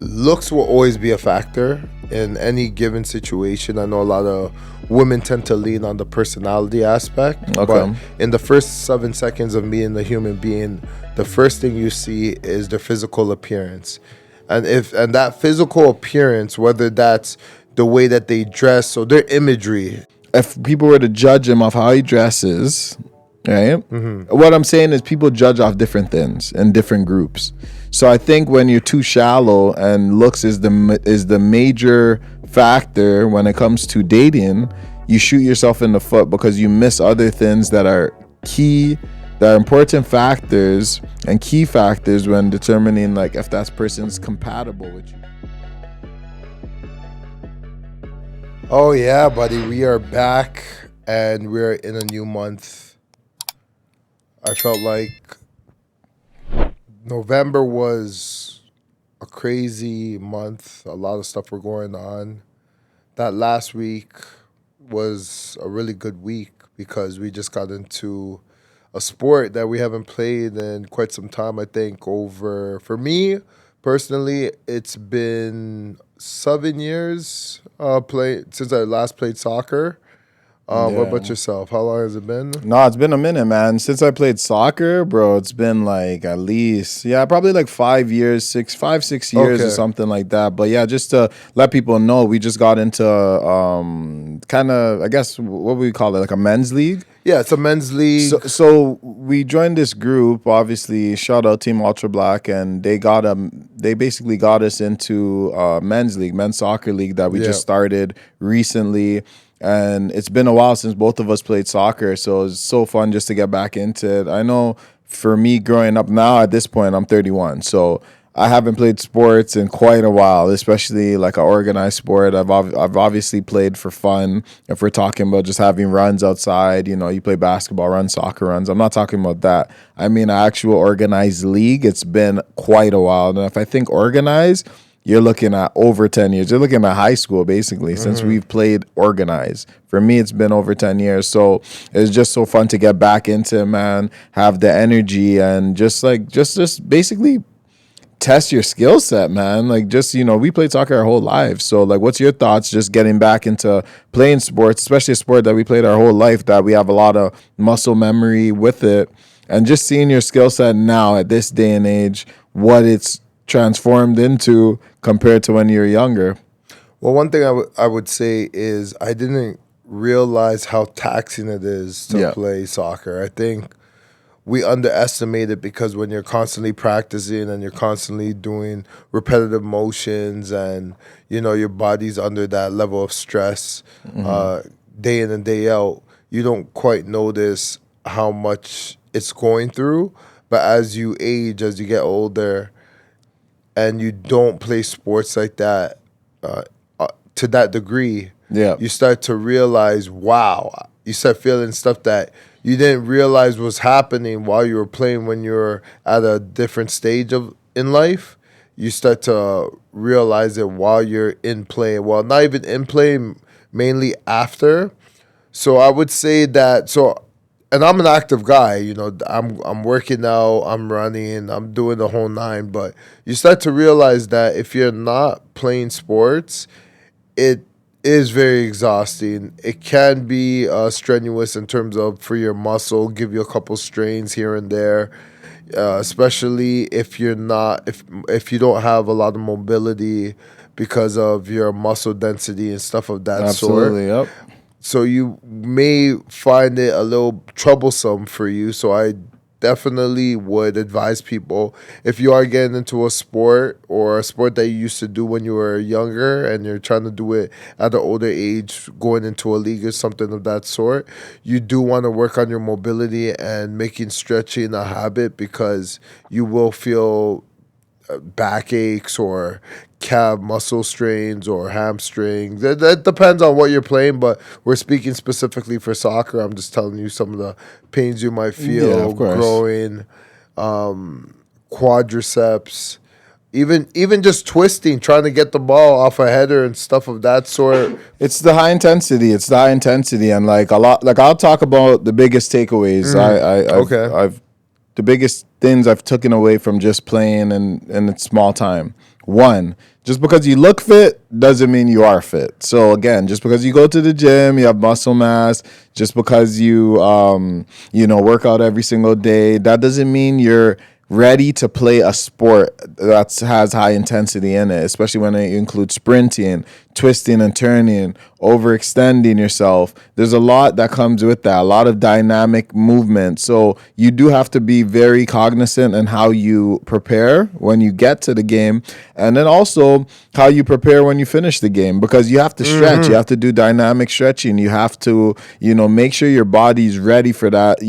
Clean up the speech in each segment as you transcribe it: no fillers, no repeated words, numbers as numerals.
looks will always be a factor in any given situation. I know a lot of women tend to lean on the personality aspect, but in the first 7 seconds of meeting the human being, the first thing you see is their physical appearance. And that physical appearance, whether that's the way that they dress or their imagery. If people were to judge him off how he dresses, right? What I'm saying is people judge off different things in different groups. So I think when you're too shallow and looks is the major factor when it comes to dating, you shoot yourself in the foot because you miss other things that are key, that are important factors and key factors when determining like if that person's compatible with you. Oh yeah, buddy, we are back and we're in a new month. I felt like November was a crazy month. A lot of stuff were going on. That last week was a really good week because we just got into a sport that we haven't played in quite some time. I think for me personally, it's been 7 years since I last played soccer. What about yourself? How long has it been? No, it's been a minute, man. Since I played soccer, bro, it's been like at least, probably like 5 years, 6 years or something like that. But yeah, just to let people know, we just got into kind of, I guess, what we call it, like a men's league. Yeah, it's a men's league. So we joined this group, obviously, shout out Team Ultra Black, and they basically got us into men's soccer league that we just started recently. And it's been a while since both of us played soccer, so it's so fun just to get back into it. I know for me growing up now, at this point, I'm 31, so I haven't played sports in quite a while, especially like an organized sport. I've obviously played for fun. If we're talking about just having runs outside, you play basketball runs, soccer runs. I'm not talking about that. I mean, an actual organized league. It's been quite a while. And if I think organized, you're looking at over 10 years. You're looking at high school, basically, since we've played organized. For me, it's been over 10 years. So it's just so fun to get back into it, man, have the energy and just basically test your skill set, man. Like, we played soccer our whole lives. So, like, what's your thoughts just getting back into playing sports, especially a sport that we played our whole life, that we have a lot of muscle memory with it, and just seeing your skill set now at this day and age, what it's transformed into compared to when you were younger? Well, one thing I would say is I didn't realize how taxing it is to play soccer. I think we underestimate it because when you're constantly practicing and you're constantly doing repetitive motions and, your body's under that level of stress day in and day out, you don't quite notice how much it's going through. But as you age, as you get older, and you don't play sports like that to that degree, you start to realize, wow, you start feeling stuff that you didn't realize was happening while you were playing when you're at a different stage in life. You start to realize it while you're in play. Well, not even in play, mainly after. So I would say that, and I'm an active guy, I'm working out, I'm running, I'm doing the whole nine. But you start to realize that if you're not playing sports, it is very exhausting. It can be strenuous in terms of for your muscle, give you a couple strains here and there, especially if you're not, if you don't have a lot of mobility because of your muscle density and stuff of that sort. Absolutely, yep. So you may find it a little troublesome for you. So I definitely would advise people, if you are getting into a sport or a sport that you used to do when you were younger and you're trying to do it at an older age, going into a league or something of that sort, you do want to work on your mobility and making stretching a habit, because you will feel backaches or calf muscle strains or hamstrings. That depends on what you're playing, but we're speaking specifically for soccer. I'm just telling you some of the pains you might feel, growing, quadriceps, even just twisting, trying to get the ball off a header and stuff of that sort. It's the high intensity. And like a lot, like I'll talk about the biggest takeaways. The biggest things I've taken away from just playing in a small time. One, just because you look fit doesn't mean you are fit. So again, just because you go to the gym, you have muscle mass, just because you work out every single day, that doesn't mean you're ready to play a sport that has high intensity in it, especially when it includes sprinting, twisting and turning, overextending yourself. There's a lot that comes with that, a lot of dynamic movement. So you do have to be very cognizant in how you prepare when you get to the game, and then also how you prepare when you finish the game, because you have to stretch, you have to do dynamic stretching, you have to, make sure your body's ready for that,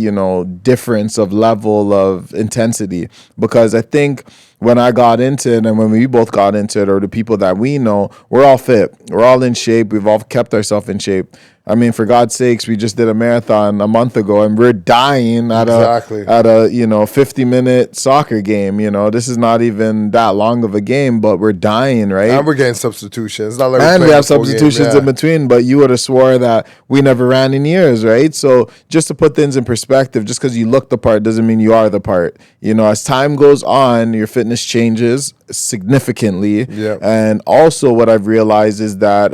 difference of level of intensity. Because I think when I got into it and when we both got into it, or the people that we know, we're all fit. We're all in shape. We've all kept ourselves in shape. I mean, for God's sakes, we just did a marathon a month ago and we're dying at a 50-minute soccer game. This is not even that long of a game, but we're dying, right? And we're getting substitutions. Not like and we have substitutions in between, but you would have swore that we never ran in years, right? So just to put things in perspective, just because you look the part doesn't mean you are the part. As time goes on, your fitness changes significantly. Yeah. And also what I've realized is that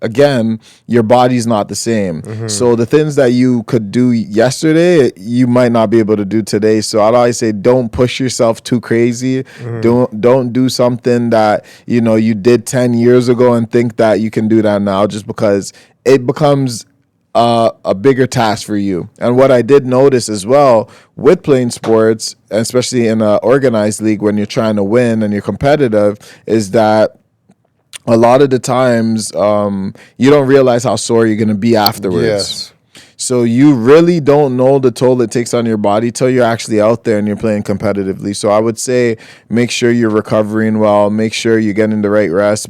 again, your body's not the same. So the things that you could do yesterday, you might not be able to do today. So I'd always say, don't push yourself too crazy. Don't do something that, you did 10 years ago and think that you can do that now, just because it becomes a bigger task for you. And what I did notice as well with playing sports, especially in an organized league when you're trying to win and you're competitive, is that a lot of the times you don't realize how sore you're going to be afterwards. Yes. So you really don't know the toll it takes on your body till you're actually out there and you're playing competitively. So I would say make sure you're recovering well, make sure you're getting the right rest,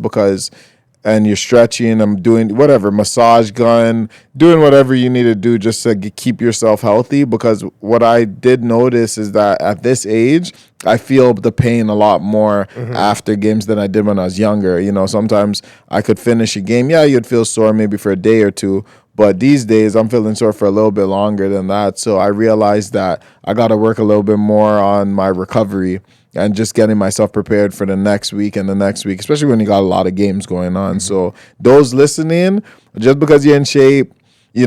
and you're stretching, I'm doing whatever, massage gun, doing whatever you need to do just to keep yourself healthy. Because what I did notice is that at this age, I feel the pain a lot more after games than I did when I was younger. Sometimes I could finish a game. Yeah, you'd feel sore maybe for a day or two. But these days, I'm feeling sore for a little bit longer than that. So I realized that I got to work a little bit more on my recovery and just getting myself prepared for the next week and the next week, especially when you got a lot of games going on. So those listening, just because you're in shape,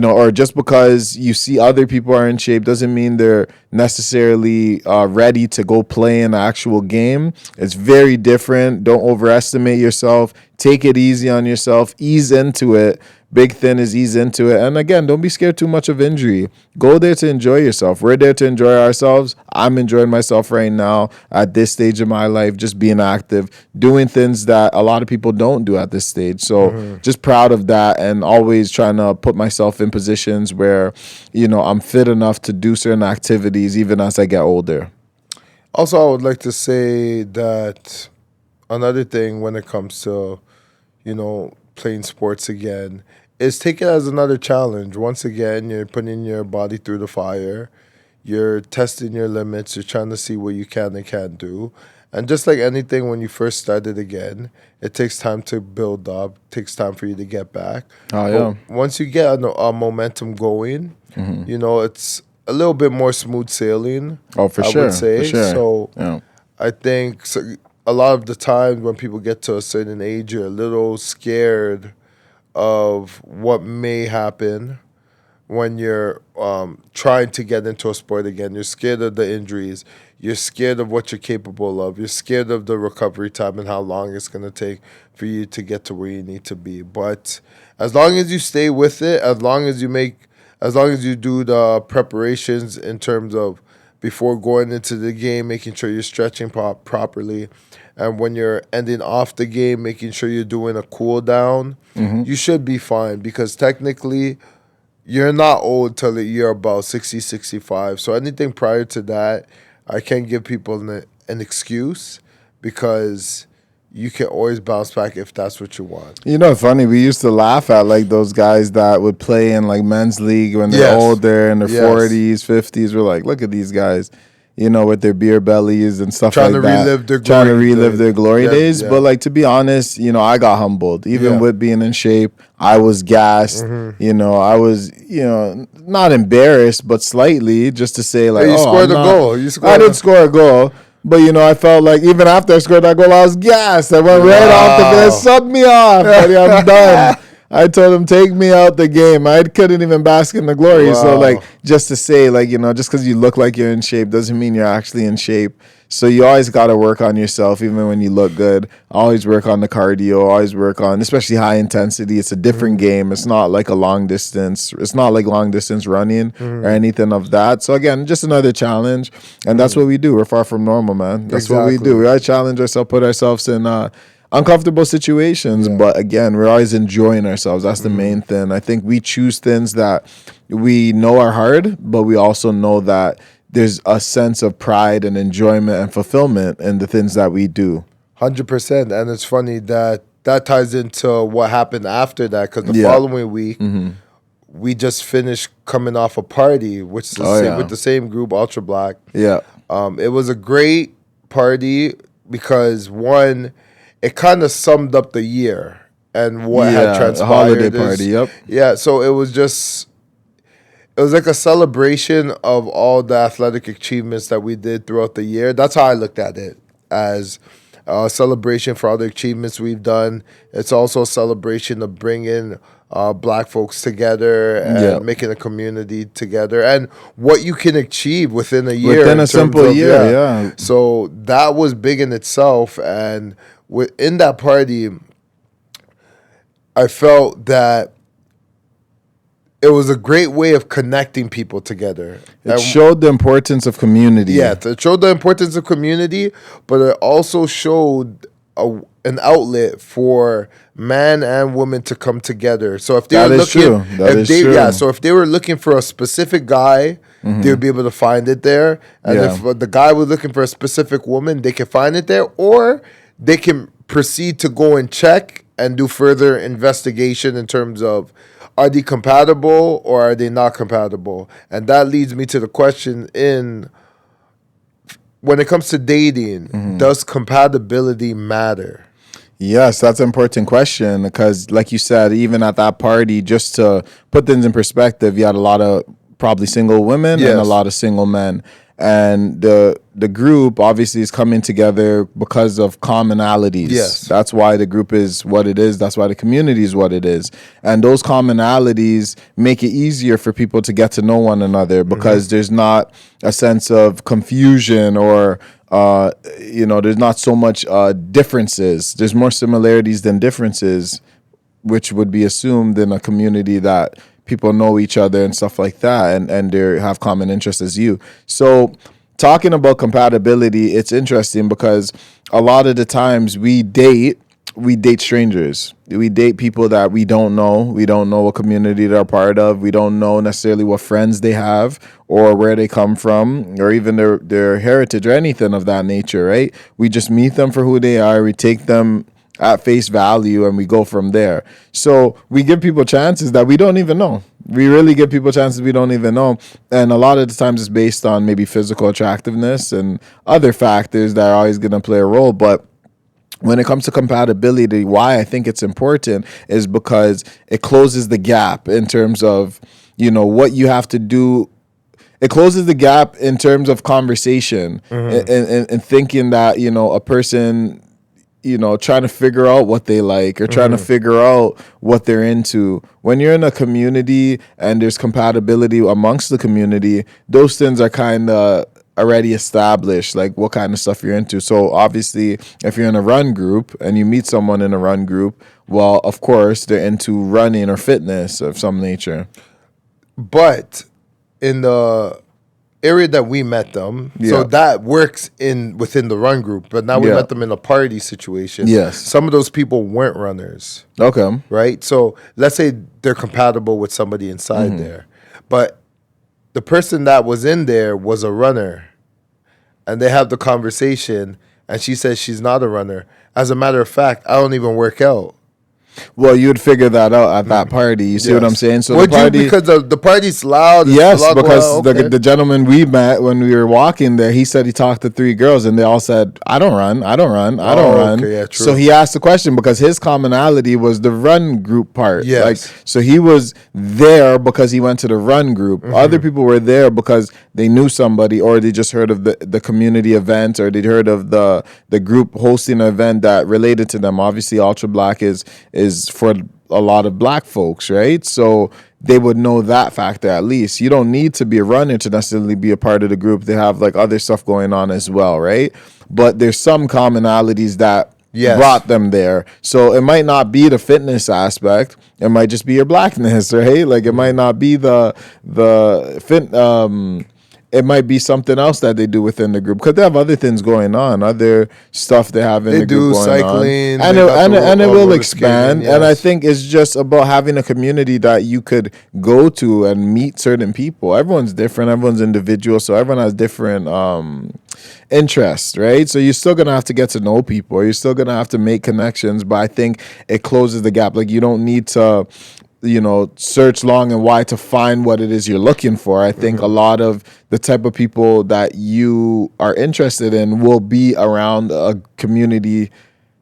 or just because you see other people are in shape doesn't mean they're necessarily ready to go play an actual game. It's very different. Don't overestimate yourself. Take it easy on yourself. Ease into it. Big thing is ease into it. And again, don't be scared too much of injury. Go there to enjoy yourself. We're there to enjoy ourselves. I'm enjoying myself right now at this stage of my life, just being active, doing things that a lot of people don't do at this stage. So just proud of that, and always trying to put myself in positions where, I'm fit enough to do certain activities even as I get older. Also, I would like to say that another thing when it comes to, playing sports again, is take it as another challenge. Once again, you're putting your body through the fire. You're testing your limits. You're trying to see what you can and can't do. And just like anything, when you first started again, it takes time to build up. It takes time for you to get back. Oh, yeah. But once you get a momentum going, it's a little bit more smooth sailing. Oh, for I sure. would say. For sure. So yeah. I think a lot of the time when people get to a certain age, you're a little scared of what may happen when you're trying to get into a sport again. You're scared of the injuries. You're scared of what you're capable of. You're scared of the recovery time and how long it's going to take for you to get to where you need to be. But as long as you stay with it, as long as you do the preparations in terms of before going into the game, making sure you're stretching properly, and when you're ending off the game, making sure you're doing a cool down, you should be fine, because technically you're not old till you're about 60, 65. So anything prior to that, I can't give people an excuse, because you can always bounce back if that's what you want. Funny, we used to laugh at like those guys that would play in like men's league when they're older, in their 40s, 50s. We're like, look at these guys, with their beer bellies and stuff like that. Trying to relive their glory days. Yeah. But like, to be honest, I got humbled. Even with being in shape, I was gassed. I was, not embarrassed, but slightly, just to say like, you scored a goal. I did score a goal. But I felt like even after I scored that goal, I was gassed. I went right off the bed, subbed me off, buddy. I'm done. I told him, take me out the game. I couldn't even bask in the glory. So, just to say, just because you look like you're in shape doesn't mean you're actually in shape. So you always got to work on yourself, even when you look good. Always work on the cardio. Always work on, especially high intensity. It's a different game. It's not like a long distance. It's not like long distance running or anything of that. So again, just another challenge, and that's what we do. We're far from normal, man. That's what we do. We always challenge ourselves, put ourselves in uncomfortable situations, but again, we're always enjoying ourselves. That's the main thing. I think we choose things that we know are hard, but we also know that there's a sense of pride and enjoyment and fulfillment in the things that we do. 100%. And it's funny that ties into what happened after that, because the following week, we just finished coming off a party, which is with the same group, Ultra Black. Yeah. It was a great party because, one, it kind of summed up the year and what had transpired. A holiday party, yep. Yeah, so it was like a celebration of all the athletic achievements that we did throughout the year. That's how I looked at it, as a celebration for all the achievements we've done. It's also a celebration of bringing Black folks together and making a community together, and what you can achieve within a year. Within a simple year, yeah. So that was big in itself, and in that party, I felt that it was a great way of connecting people together. It showed the importance of community. Yeah, it showed the importance of community, but it also showed an outlet for man and woman to come together. So if they were looking, so if they were looking for a specific guy, they would be able to find it there. And if the guy was looking for a specific woman, they could find it there, or they can proceed to go and check and do further investigation in terms of, are they compatible or are they not compatible? And that leads me to the question when it comes to dating, does compatibility matter? Yes, that's an important question because, like you said, even at that party, just to put things in perspective, you had a lot of probably single women and a lot of single men. And the group obviously is coming together because of commonalities. Yes. That's why the group is what it is. That's why the community is what it is. And those commonalities make it easier for people to get to know one another because there's not a sense of confusion or there's not so much differences. There's more similarities than differences, which would be assumed in a community that people know each other and stuff like that, and they have common interests as you. So talking about compatibility, it's interesting because a lot of the times we date strangers. We date people that we don't know. We don't know what community they're part of. We don't know necessarily what friends they have or where they come from or even their heritage or anything of that nature, right? We just meet them for who they are. We take them at face value and we go from there. So we give people chances that we don't even know. We really give people chances we don't even know. And a lot of the times it's based on maybe physical attractiveness and other factors that are always going to play a role. But when it comes to compatibility, why I think it's important is because it closes the gap in terms of, what you have to do. It closes the gap in terms of conversation and thinking that, a person, trying to figure out what they like or trying to figure out what they're into. When you're in a community and there's compatibility amongst the community, those things are kind of already established, like what kind of stuff you're into. So obviously, if you're in a run group and you meet someone in a run group, well, of course, they're into running or fitness of some nature. But in the area that we met them, so that works within the run group, but now we met them in a party situation. Yes. Some of those people weren't runners. Okay. Right? So let's say they're compatible with somebody inside there, but the person that was in there was a runner, and they have the conversation, and she says she's not a runner. As a matter of fact, I don't even work out. Well, you'd figure that out at that party. You see what I'm saying? So Would the party, you, because the party's loud? yes, loud, because okay. the gentleman we met when we were walking there, he said he talked to 3 girls and they all said, "I don't run, I don't run, I don't run." Okay, yeah, true. So he asked the question because his commonality was the run group part. Yes. Like, so he was there because he went to the run group. Other people were there because they knew somebody or they just heard of the community event or they'd heard of the group hosting an event that related to them. Obviously, Ultra Black is for a lot of black folks, right? So they would know that factor at least. You don't need to be a runner to necessarily be a part of the group. They have like other stuff going on as well, right? But there's some commonalities that brought them there. So it might not be the fitness aspect. It might just be your blackness, right? Like it might not be the fit. It might be something else that they do within the group because they have other things going on, other stuff they have in the group going cycling, on, and it will expand. Yes. And I think it's just about having a community that you could go to and meet certain people. Everyone's different, everyone's individual, so everyone has different interests, right? So you're still gonna have to get to know people, you're still gonna have to make connections, but I think it closes the gap. Like you don't need to search long and wide to find what it is you're looking for. I think a lot of the type of people that you are interested in will be around a community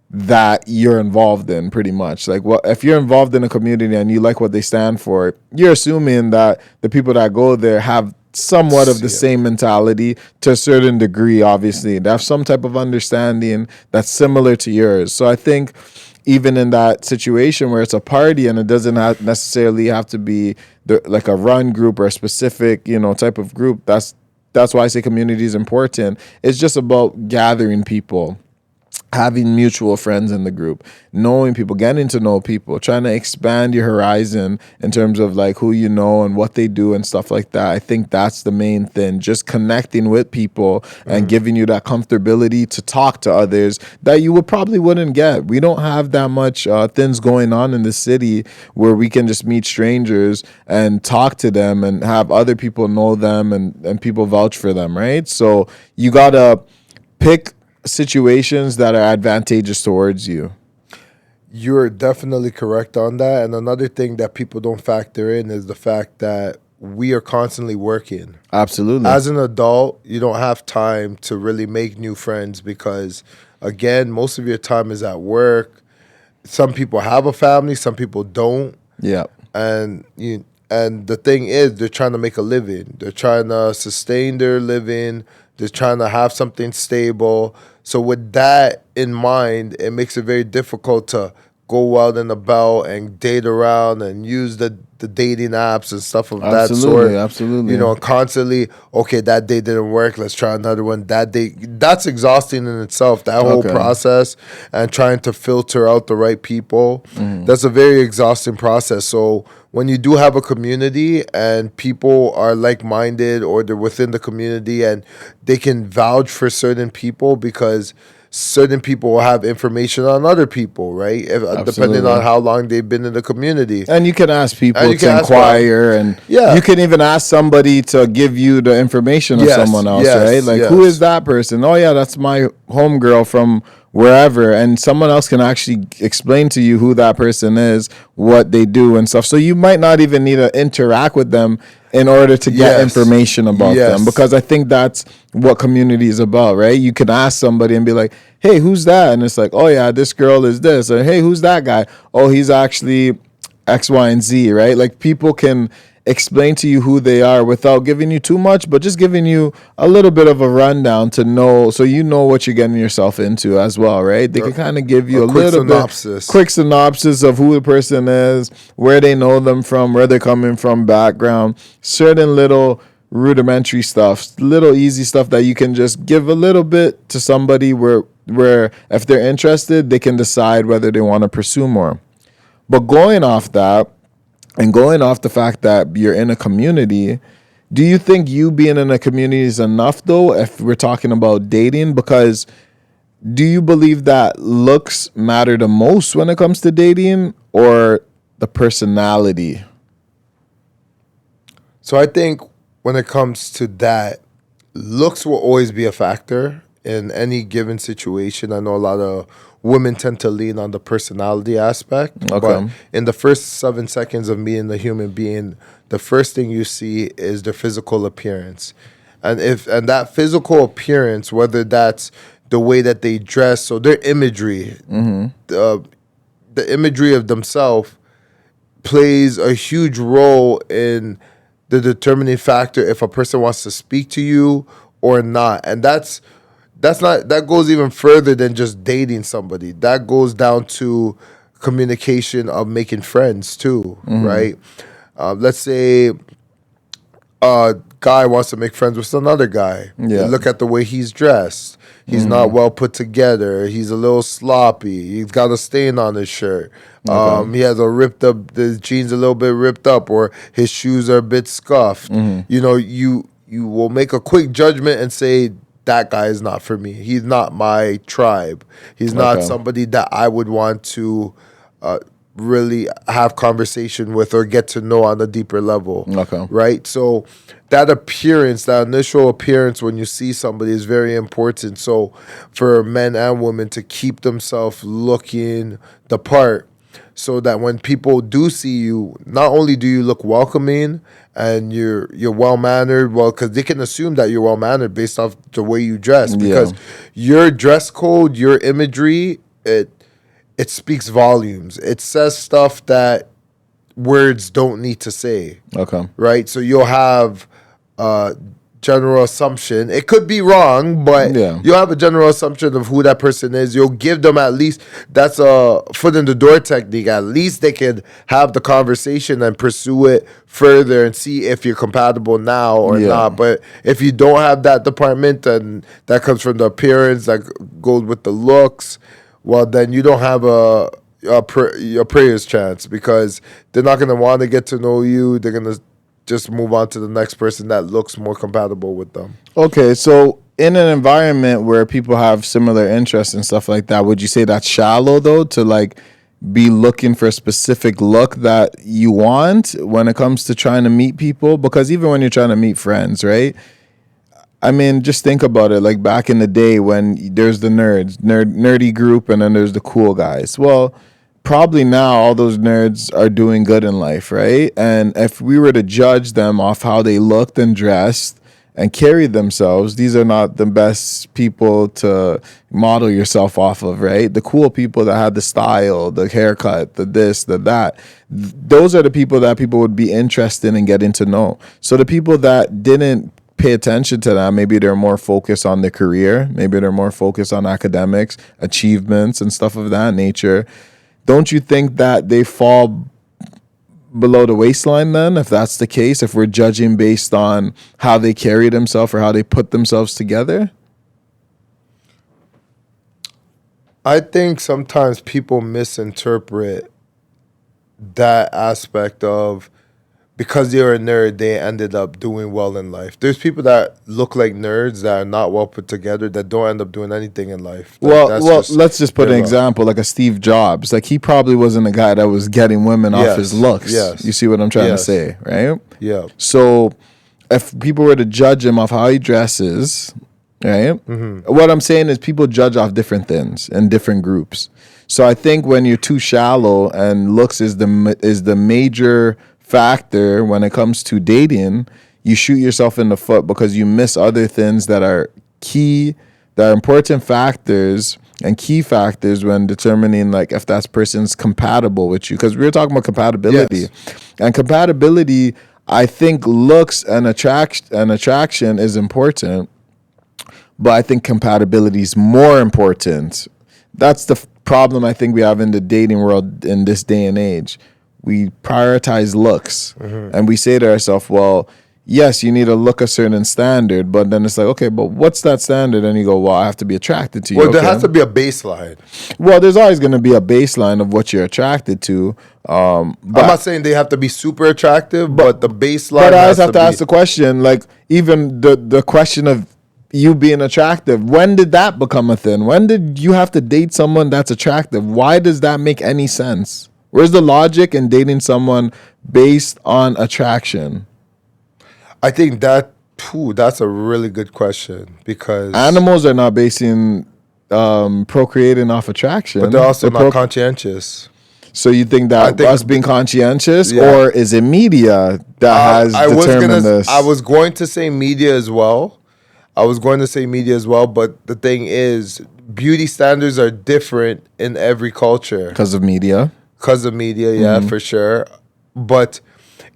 that you're involved in pretty much. Like if you're involved in a community and you like what they stand for, you're assuming that the people that go there have somewhat of the same mentality to a certain degree, obviously. They have some type of understanding that's similar to yours. So I think even in that situation where it's a party and it doesn't necessarily have to be like a run group or a specific, type of group, that's why I say community is important. It's just about gathering people, having mutual friends in the group, knowing people, getting to know people, trying to expand your horizon in terms of like who you know and what they do and stuff like that. I think that's the main thing, just connecting with people and giving you that comfortability to talk to others that you probably wouldn't get. We don't have that much things going on in the city where we can just meet strangers and talk to them and have other people know them and people vouch for them, right? So you gotta pick situations that are advantageous towards you. You're definitely correct on that. And another thing that people don't factor in is the fact that we are constantly working. Absolutely. As an adult, you don't have time to really make new friends because, again, most of your time is at work. Some people have a family, some people don't. Yeah. And the thing is, they're trying to make a living. They're trying to sustain their living. They're trying to have something stable. So with that in mind, it makes it very difficult to go out and about and date around and use the dating apps and stuff of that sort. Absolutely. Constantly, okay, that date didn't work, let's try another one. That's exhausting in itself, that whole process, and trying to filter out the right people. That's a very exhausting process. So when you do have a community and people are like-minded or they're within the community and they can vouch for certain people because certain people will have information on other people, right? Depending on how long they've been in the community. And you can ask people to inquire, and you can even ask somebody to give you the information of someone else, right? Like, who is that person? Oh, yeah, that's my homegirl from wherever, and someone else can actually explain to you who that person is, what they do and stuff. So you might not even need to interact with them in order to get information about them, because I think that's what community is about, right? You can ask somebody and be like, hey, who's that? And it's like, oh yeah, this girl is this. Or hey, who's that guy? Oh, he's actually X, Y, and Z, right? Like people can explain to you who they are without giving you too much, but just giving you a little bit of a rundown to know, so you know what you're getting yourself into as well, right? They can kind of give you a little quick synopsis of who the person is, where they know them from, where they're coming from, background, certain little rudimentary stuff, little easy stuff that you can just give a little bit to somebody where if they're interested, they can decide whether they want to pursue more. But going off that, and going off the fact that you're in a community, do you think you being in a community is enough, though, if we're talking about dating? Because do you believe that looks matter the most when it comes to dating, or the personality? So I think when it comes to that, looks will always be a factor in any given situation. I know a lot of women tend to lean on the personality aspect. Okay. But in the first 7 seconds of meeting the human being, the first thing you see is their physical appearance. And that physical appearance, whether that's the way that they dress, so their imagery, the imagery of themselves plays a huge role in the determining factor if a person wants to speak to you or not. And that goes even further than just dating somebody. That goes down to communication of making friends too, right? Let's say a guy wants to make friends with another guy. Yeah. Look at the way he's dressed. He's not well put together. He's a little sloppy. He's got a stain on his shirt. He has the jeans a little bit ripped up, or his shoes are a bit scuffed. You know, you will make a quick judgment and say, that guy is not for me. He's not my tribe. He's not somebody that I would want to really have conversation with or get to know on a deeper level. Okay. Right? So that appearance, that initial appearance when you see somebody is very important. So for men and women to keep themselves looking the part, so that when people do see you, not only do you look welcoming and you're well-mannered, because they can assume that you're well-mannered based off the way you dress, because your dress code, your imagery, it speaks volumes. It says stuff that words don't need to say. Okay. Right? So you'll have general assumption. It could be wrong, but you'll have a general assumption of who that person is. You'll give them at least, that's a foot in the door technique. At least they could have the conversation and pursue it further and see if you're compatible now or not. But if you don't have that department, and that comes from the appearance, that goes with the looks, well, then you don't have a prayer's chance, because they're not going to want to get to know you. They're going to just move on to the next person that looks more compatible with them. Okay, so in an environment where people have similar interests and stuff like that, would you say that's shallow, though, to like be looking for a specific look that you want when it comes to trying to meet people? Because even when you're trying to meet friends, right? I mean, just think about it. Like back in the day when there's the nerdy group, and then there's the cool guys. Well, probably now all those nerds are doing good in life, right? And if we were to judge them off how they looked and dressed and carried themselves, these are not the best people to model yourself off of, right? The cool people that had the style, the haircut, the this, the that, those are the people that people would be interested in getting to know. So the people that didn't pay attention to that, maybe they're more focused on their career, maybe they're more focused on academics, achievements, and stuff of that nature. Don't you think that they fall below the waistline then, if that's the case, if we're judging based on how they carry themselves or how they put themselves together? I think sometimes people misinterpret that aspect of, because they're a nerd, they ended up doing well in life. There's people that look like nerds that are not well put together that don't end up doing anything in life. Let's just put an example, like a Steve Jobs. Like, he probably wasn't a guy that was getting women off his looks. Yes. You see what I'm trying to say, right? Yeah. So if people were to judge him off how he dresses, right? Mm-hmm. What I'm saying is people judge off different things in different groups. So I think when you're too shallow and looks is the major factor when it comes to dating, you shoot yourself in the foot, because you miss other things that are key, that are important factors and key factors when determining like if that person's compatible with you. Because we're talking about compatibility, and compatibility, I think looks and attraction is important, but I think compatibility is more important. That's the problem I think we have in the dating world in this day and age. We prioritize looks, and we say to ourselves, well, yes, you need to look a certain standard, but then it's like, okay, but what's that standard? And you go, well, I have to be attracted to you. Well, there has to be a baseline. Well, there's always going to be a baseline of what you're attracted to. But I'm not saying they have to be super attractive, but the baseline. But I always have to ask the question, like even the question of you being attractive, when did that become a thing? When did you have to date someone that's attractive? Why does that make any sense? Where's the logic in dating someone based on attraction? I think that's a really good question, because animals are not basing procreating off attraction. But they're also not conscientious. So you think that us being conscientious, or is it media that has determined this? I was going to say media as well. But the thing is, beauty standards are different in every culture. Because of media? Yeah, for sure. But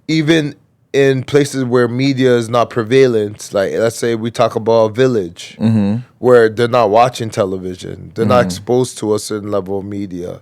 even in places where media is not prevalent, like let's say we talk about a village where they're not watching television, they're not exposed to a certain level of media.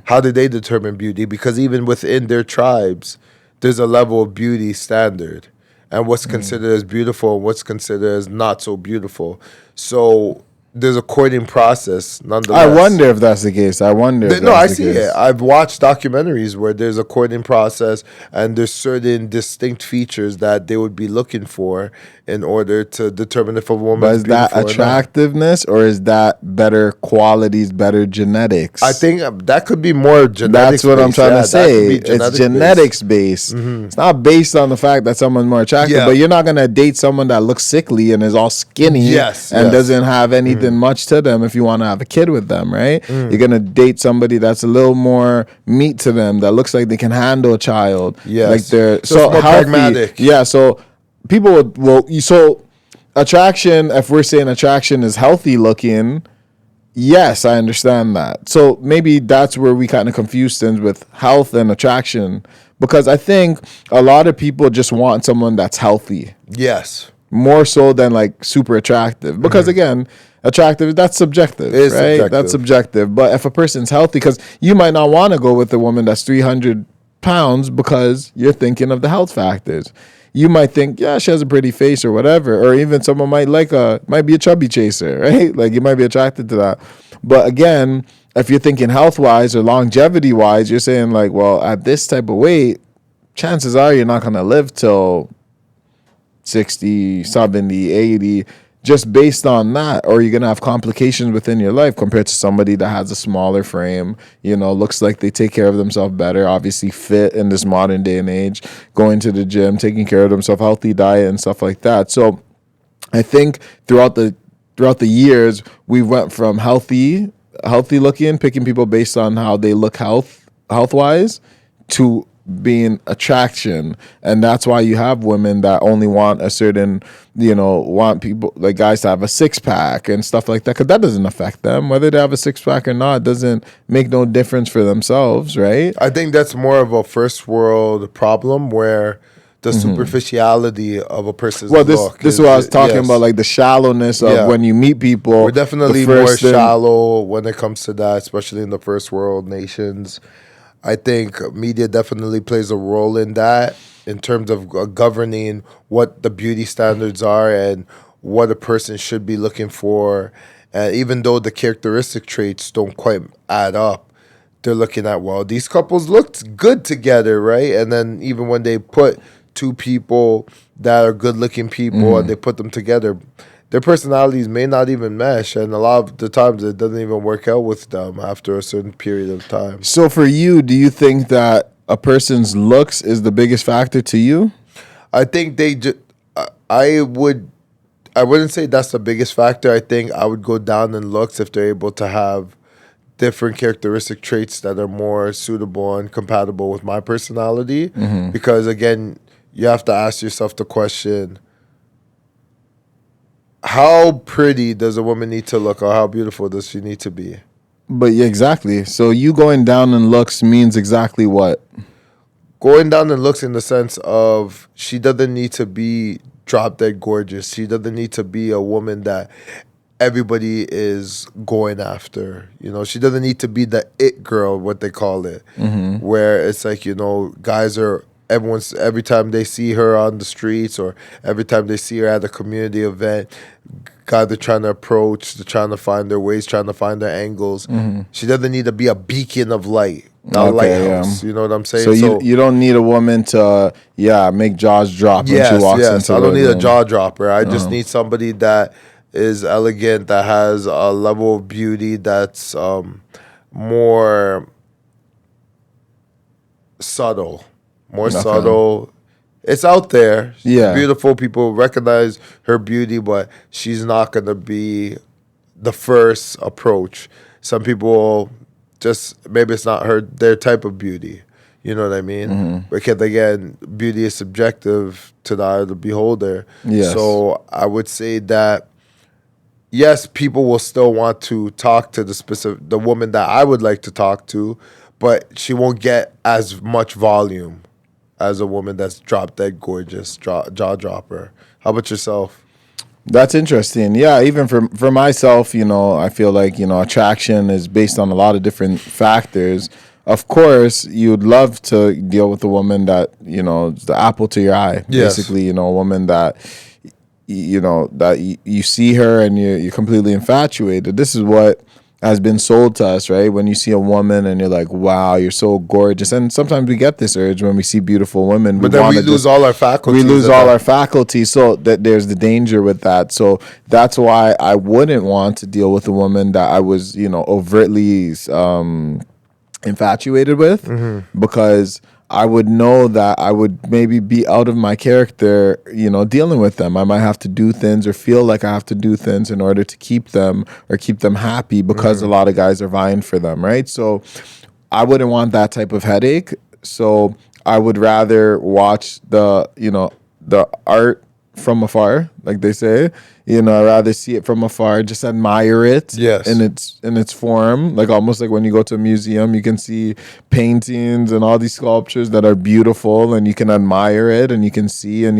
How do they determine beauty? Because even within their tribes, there's a level of beauty standard, and what's considered as beautiful and what's considered as not so beautiful. So there's a courting process, nonetheless. I wonder if that's the case. I see it. I've watched documentaries where there's a courting process and there's certain distinct features that they would be looking for in order to determine if a woman is beautiful. But is that attractiveness or is that better qualities, better genetics? I think that could be more genetics. That's what I'm trying to say. It's genetics based. It's not based on the fact that someone's more attractive, but you're not going to date someone that looks sickly and is all skinny and doesn't have anything much to them if you want to have a kid with them, right? You're going to date somebody that's a little more meat to them, that looks like they can handle a child. Yes. Like they're so more pragmatic. Yeah, so people so attraction, if we're saying attraction is healthy looking, yes, I understand that. So maybe that's where we kind of confuse things with health and attraction, because I think a lot of people just want someone that's healthy. Yes. More so than like super attractive, because again, attractive, that's subjective, right? Subjective. That's subjective. But if a person's healthy, because you might not want to go with a woman that's 300 pounds because you're thinking of the health factors. You might think, yeah, she has a pretty face or whatever, or even someone might be a chubby chaser, right? Like you might be attracted to that. But again, if you're thinking health wise or longevity wise, you're saying like, well, at this type of weight, chances are you're not going to live till 60, 70, 80, just based on that, or you're going to have complications within your life compared to somebody that has a smaller frame, looks like they take care of themselves better, obviously fit in this modern day and age, going to the gym, taking care of themselves, healthy diet and stuff like that. So I think throughout the years, we went from healthy looking, picking people based on how they look health wise, to being attraction. And that's why you have women that only want a certain, want people like guys to have a six-pack and stuff like that, because that doesn't affect them. Whether they have a six-pack or not doesn't make no difference for themselves, right? I think that's more of a first world problem where the superficiality of a person's look. This is what I was talking about, like the shallowness of when you meet people. We're definitely more shallow when it comes to that, especially in the first world nations. I think media definitely plays a role in that, in terms of governing what the beauty standards are and what a person should be looking for. And even though the characteristic traits don't quite add up, they're looking at, well, these couples looked good together, right? And then even when they put two people that are good-looking people and they put them together, their personalities may not even mesh, and a lot of the times it doesn't even work out with them after a certain period of time. So for you, do you think that a person's looks is the biggest factor to you? I think I wouldn't say that's the biggest factor. I think I would go down in looks if they're able to have different characteristic traits that are more suitable and compatible with my personality. Because again, you have to ask yourself the question, how pretty does a woman need to look, or how beautiful does she need to be? But yeah, exactly. So you going down in looks means exactly what? Going down in looks in the sense of she doesn't need to be drop dead gorgeous. She doesn't need to be a woman that everybody is going after. She doesn't need to be the it girl, what they call it, where it's like, guys are, every time they see her on the streets or every time they see her at a community event, guys are trying to approach, they're trying to find their ways, trying to find their angles. She doesn't need to be a beacon of light, not a lighthouse. You know what I'm saying? So you don't need a woman to make jaws drop when she walks into I don't need a jaw dropper. I just need somebody that is elegant, that has a level of beauty that's more subtle. Subtle. It's out there. She's beautiful. People recognize her beauty, but she's not going to be the first approach. Some people just maybe it's not their type of beauty. You know what I mean? Because again, beauty is subjective to the eye of the beholder. Yes. So I would say that yes, people will still want to talk to the woman that I would like to talk to, but she won't get as much volume as a woman that's drop dead gorgeous, jaw dropper. How about yourself? That's interesting. Yeah, even for myself, I feel like, attraction is based on a lot of different factors. Of course, you'd love to deal with a woman that, is the apple to your eye. Yes. Basically, a woman that, that you see her and you're completely infatuated. This is what has been sold to us, right? When you see a woman and you're like, wow, you're so gorgeous. And sometimes we get this urge when we see beautiful women. But then we lose all our faculties. We lose all our faculties. So that there's the danger with that. So that's why I wouldn't want to deal with a woman that I was, overtly infatuated with, because I would know that I would maybe be out of my character, dealing with them. I might have to do things or feel like I have to do things in order to keep them or keep them happy, because a lot of guys are vying for them, right? So I wouldn't want that type of headache. So I would rather watch the art from afar, like they say. I'd rather see it from afar, just admire it. Yes. in its form, like almost like when you go to a museum, you can see paintings and all these sculptures that are beautiful, and you can admire it, and you can see, and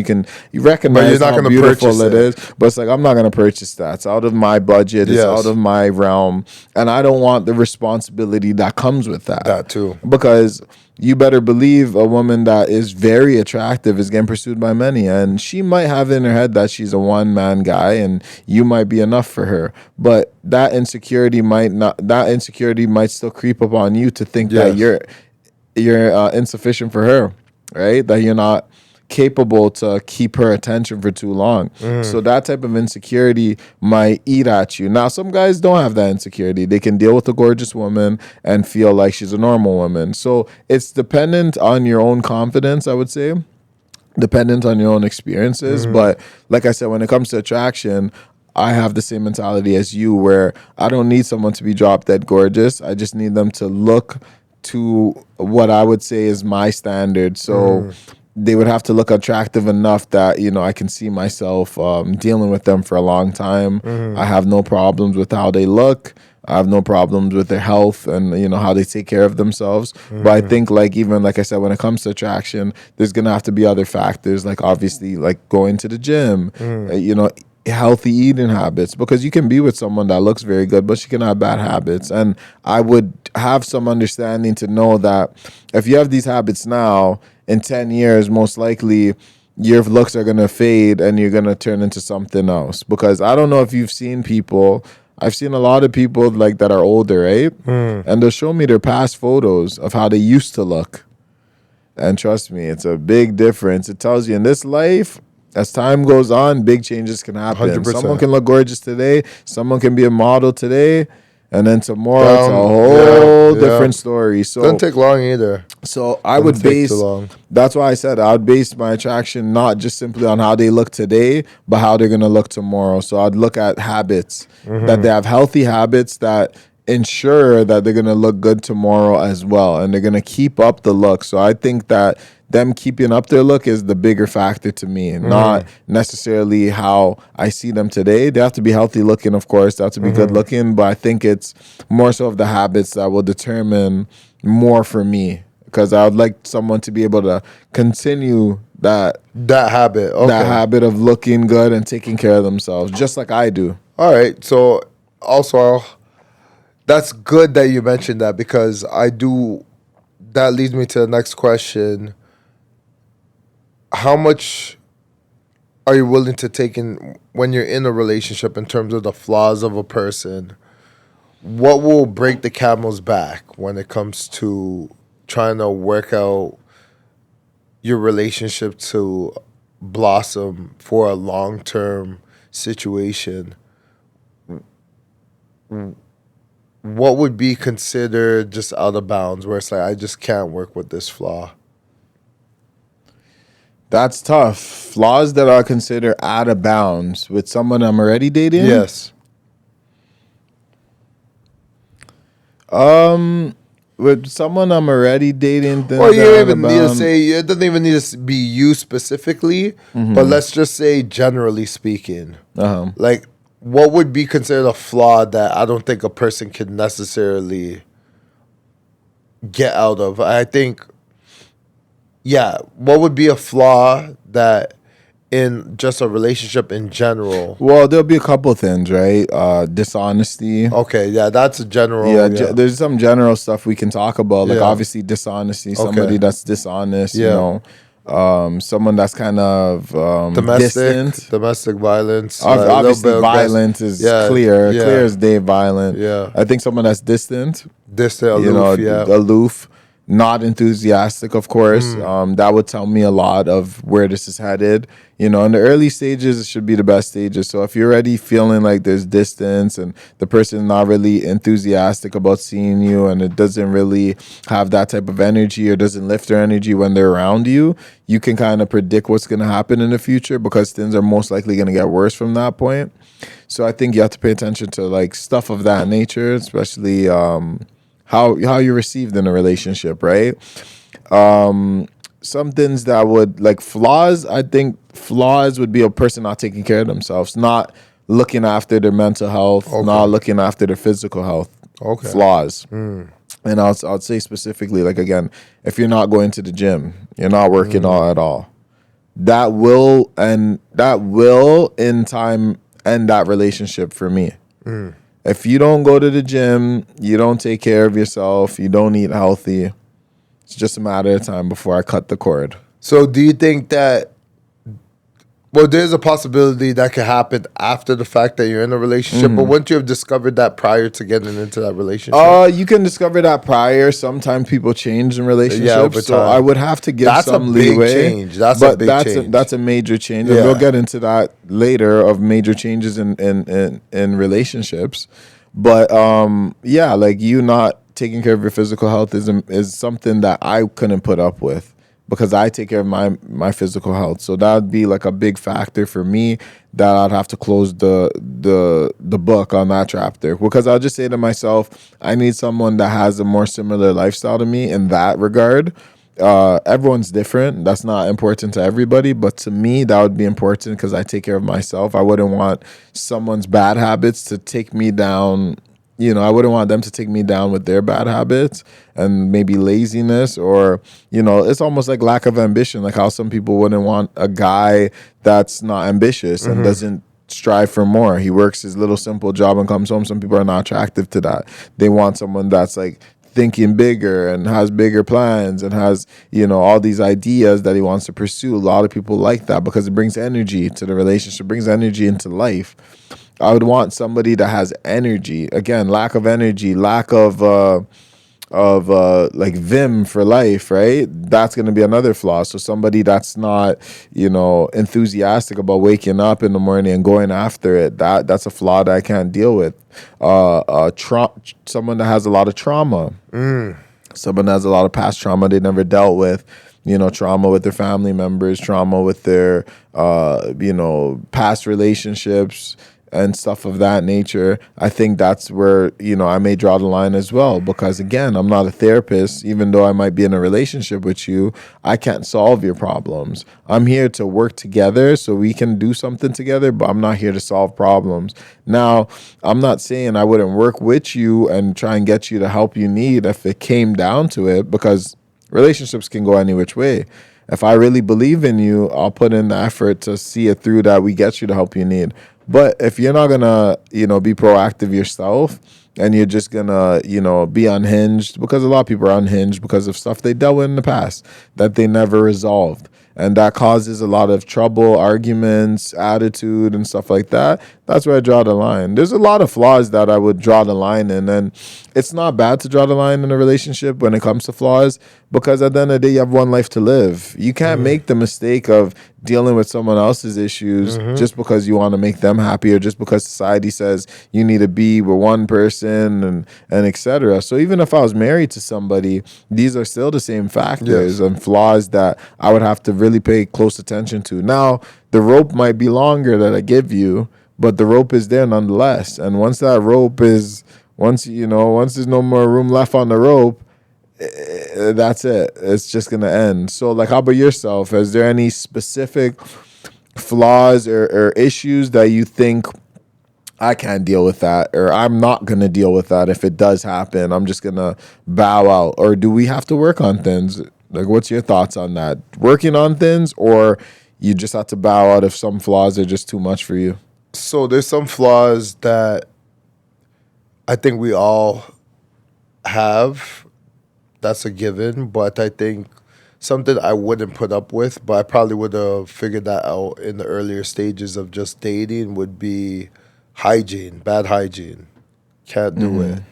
you recognize how beautiful it is. But it's like, I'm not going to purchase that. It's out of my budget. It's out of my realm, and I don't want the responsibility that comes with that. That too, because you better believe a woman that is very attractive is getting pursued by many, and she might have in her head that she's a one-man guy and you might be enough for her, but that insecurity might still creep upon you to think that you're insufficient for her, right? That you're not capable to keep her attention for too long. So that type of insecurity might eat at you. Now, some guys don't have that insecurity. They can deal with a gorgeous woman and feel like she's a normal woman. So it's dependent on your own confidence, I would say, dependent on your own experiences. But like I said, when it comes to attraction, I have the same mentality as you, where I don't need someone to be drop dead gorgeous. I just need them to look to what I would say is my standard. So they would have to look attractive enough that, I can see myself dealing with them for a long time. I have no problems with how they look. I have no problems with their health and, how they take care of themselves. But I think, even like I said, when it comes to attraction, there's going to have to be other factors, like obviously like going to the gym, healthy eating habits, because you can be with someone that looks very good, but she can have bad habits. And I would have some understanding to know that if you have these habits now, in 10 years, most likely your looks are going to fade and you're going to turn into something else. Because I don't know if you've seen people, I've seen a lot of people like that are older, right? And they'll show me their past photos of how they used to look. And trust me, it's a big difference. It tells you in this life, as time goes on, big changes can happen. 100%. Someone can look gorgeous today. Someone can be a model today. And then tomorrow, it's a whole different story. So doesn't take long either. So I would base, that's why I said I would base my attraction not just simply on how they look today, but how they're going to look tomorrow. So I'd look at habits, that they have healthy habits that ensure that they're going to look good tomorrow as well. And they're going to keep up the look. So I think that them keeping up their look is the bigger factor to me, not necessarily how I see them today. They have to be healthy looking, of course. They have to be good looking. But I think it's more so of the habits that will determine more for me. Because I would like someone to be able to continue that habit. Okay. That habit of looking good and taking care of themselves, just like I do. All right. So also, that's good that you mentioned that, because that leads me to the next question. How much are you willing to take in when you're in a relationship in terms of the flaws of a person? What will break the camel's back when it comes to trying to work out your relationship to blossom for a long-term situation? What would be considered just out of bounds, where it's like, I just can't work with this flaw? That's tough. Flaws that are considered out of bounds with someone I'm already dating? Yes. With someone I'm already dating, Or you don't even need to say, it doesn't even need to be you specifically, but let's just say generally speaking. Like, what would be considered a flaw that I don't think a person can necessarily get out of? I think, what would be a flaw that in just a relationship in general? Well, there'll be a couple things, right? Dishonesty. Okay, that's a general. There's some general stuff we can talk about, like obviously dishonesty. Somebody that's dishonest, you know. Someone that's kind of distant. Domestic violence. Obviously, violence is clear as day. Violent. Yeah, I think someone that's distant, aloof, aloof, not enthusiastic, of course. That would tell me a lot of where this is headed. In the early stages, it should be the best stages. So if you're already feeling like there's distance and the person is not really enthusiastic about seeing you and it doesn't really have that type of energy or doesn't lift their energy when they're around you, you can kind of predict what's going to happen in the future because things are most likely going to get worse from that point. So I think you have to pay attention to like stuff of that nature, especially how you're received in a relationship, right? Some things that would, like flaws, I think flaws would be a person not taking care of themselves, not looking after their mental health, not looking after their physical health. Flaws. And I'll say specifically, like again, if you're not going to the gym, you're not working out at all, that will in time end that relationship for me. If you don't go to the gym, you don't take care of yourself, you don't eat healthy, it's just a matter of time before I cut the cord. So do you think that, well, there's a possibility that could happen after the fact that you're in a relationship, but wouldn't you have discovered that prior to getting into that relationship? You can discover that prior. Sometimes people change in relationships. Over time. So I would have to give some leeway. Change. That's a big change. That's a major change. And we'll get into that later of major changes in relationships. But like you not taking care of your physical health is something that I couldn't put up with because I take care of my physical health. So that would be like a big factor for me that I'd have to close the book on that chapter, because I'll just say to myself, I need someone that has a more similar lifestyle to me in that regard. Everyone's different. That's not important to everybody, but to me that would be important because I take care of myself. I wouldn't want someone's bad habits to take me down. I wouldn't want them to take me down with their bad habits and maybe laziness or, it's almost like lack of ambition, like how some people wouldn't want a guy that's not ambitious and doesn't strive for more. He works his little simple job and comes home. Some people are not attractive to that. They want someone that's like thinking bigger and has bigger plans and has, all these ideas that he wants to pursue. A lot of people like that because it brings energy to the relationship, brings energy into life. I would want somebody that has energy. Again, lack of energy, lack of like vim for life, right? That's going to be another flaw. So somebody that's not, enthusiastic about waking up in the morning and going after it, that's a flaw that I can't deal with. Someone that has a lot of trauma. Someone that has a lot of past trauma they never dealt with. Trauma with their family members, trauma with their, past relationships and stuff of that nature. I think that's where, I may draw the line as well, because again, I'm not a therapist. Even though I might be in a relationship with you, I can't solve your problems. I'm here to work together so we can do something together, but I'm not here to solve problems. Now, I'm not saying I wouldn't work with you and try and get you the help you need if it came down to it, because relationships can go any which way. If I really believe in you, I'll put in the effort to see it through that we get you the help you need. But if you're not gonna, be proactive yourself and you're just gonna, be unhinged, because a lot of people are unhinged because of stuff they dealt with in the past that they never resolved. And that causes a lot of trouble, arguments, attitude, and stuff like that. That's where I draw the line. There's a lot of flaws that I would draw the line in. And it's not bad to draw the line in a relationship when it comes to flaws, because at the end of the day, you have one life to live. You can't make the mistake of dealing with someone else's issues just because you want to make them happy, or just because society says you need to be with one person and etc. So even if I was married to somebody, these are still the same factors and flaws that I would have to really pay close attention to. Now, the rope might be longer that I give you, but the rope is there nonetheless. And once that rope is once there's no more room left on the rope, that's it. It's just gonna end. So, like, how about yourself? Is there any specific flaws or issues that you think I can't deal with that, or I'm not gonna deal with that if it does happen? I'm just gonna bow out, or do we have to work on things? Like, what's your thoughts on that? Working on things, or you just have to bow out if some flaws are just too much for you? So there's some flaws that I think we all have. That's a given, but I think something I wouldn't put up with, but I probably would have figured that out in the earlier stages of just dating, would be hygiene, bad hygiene. Can't do it.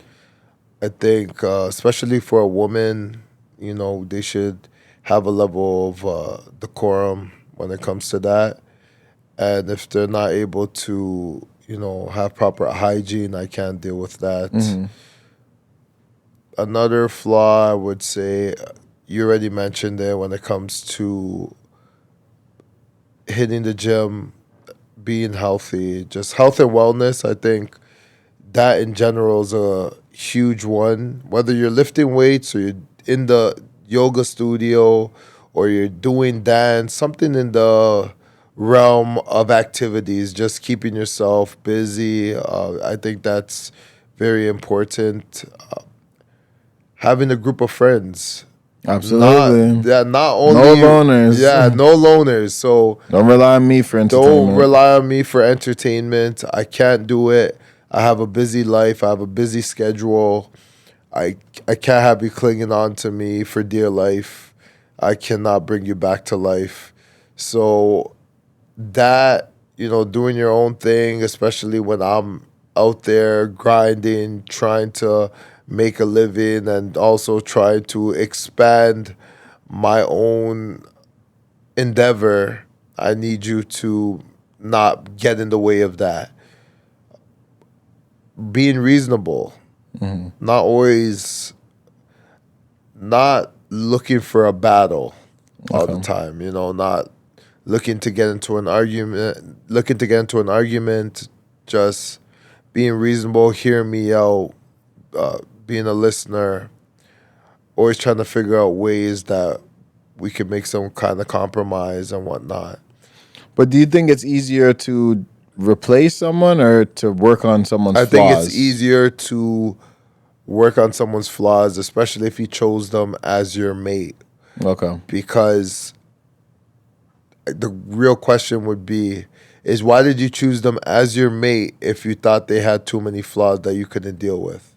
I think, especially for a woman, they should have a level of decorum when it comes to that. And if they're not able to, have proper hygiene, I can't deal with that. Another flaw, I would say, you already mentioned it when it comes to hitting the gym, being healthy, just health and wellness. I think that in general is a huge one. Whether you're lifting weights or you're in the yoga studio or you're doing dance, something in the realm of activities, just keeping yourself busy. I think that's very important. Having a group of friends. Absolutely. Not only no loners. Yeah, no loners. So don't rely on me for entertainment. Don't rely on me for entertainment. I can't do it. I have a busy life. I have a busy schedule. I can't have you clinging on to me for dear life. I cannot bring you back to life. So that, doing your own thing, especially when I'm out there grinding, trying to make a living and also try to expand my own endeavor, I need you to not get in the way of that. Being reasonable, not looking for a battle all the time, not looking to get into an argument, just being reasonable, hearing me out, being a listener, always trying to figure out ways that we could make some kind of compromise and whatnot. But do you think it's easier to replace someone or to work on someone's flaws? I think it's easier to work on someone's flaws, especially if you chose them as your mate. Okay. Because the real question would be, is why did you choose them as your mate if you thought they had too many flaws that you couldn't deal with?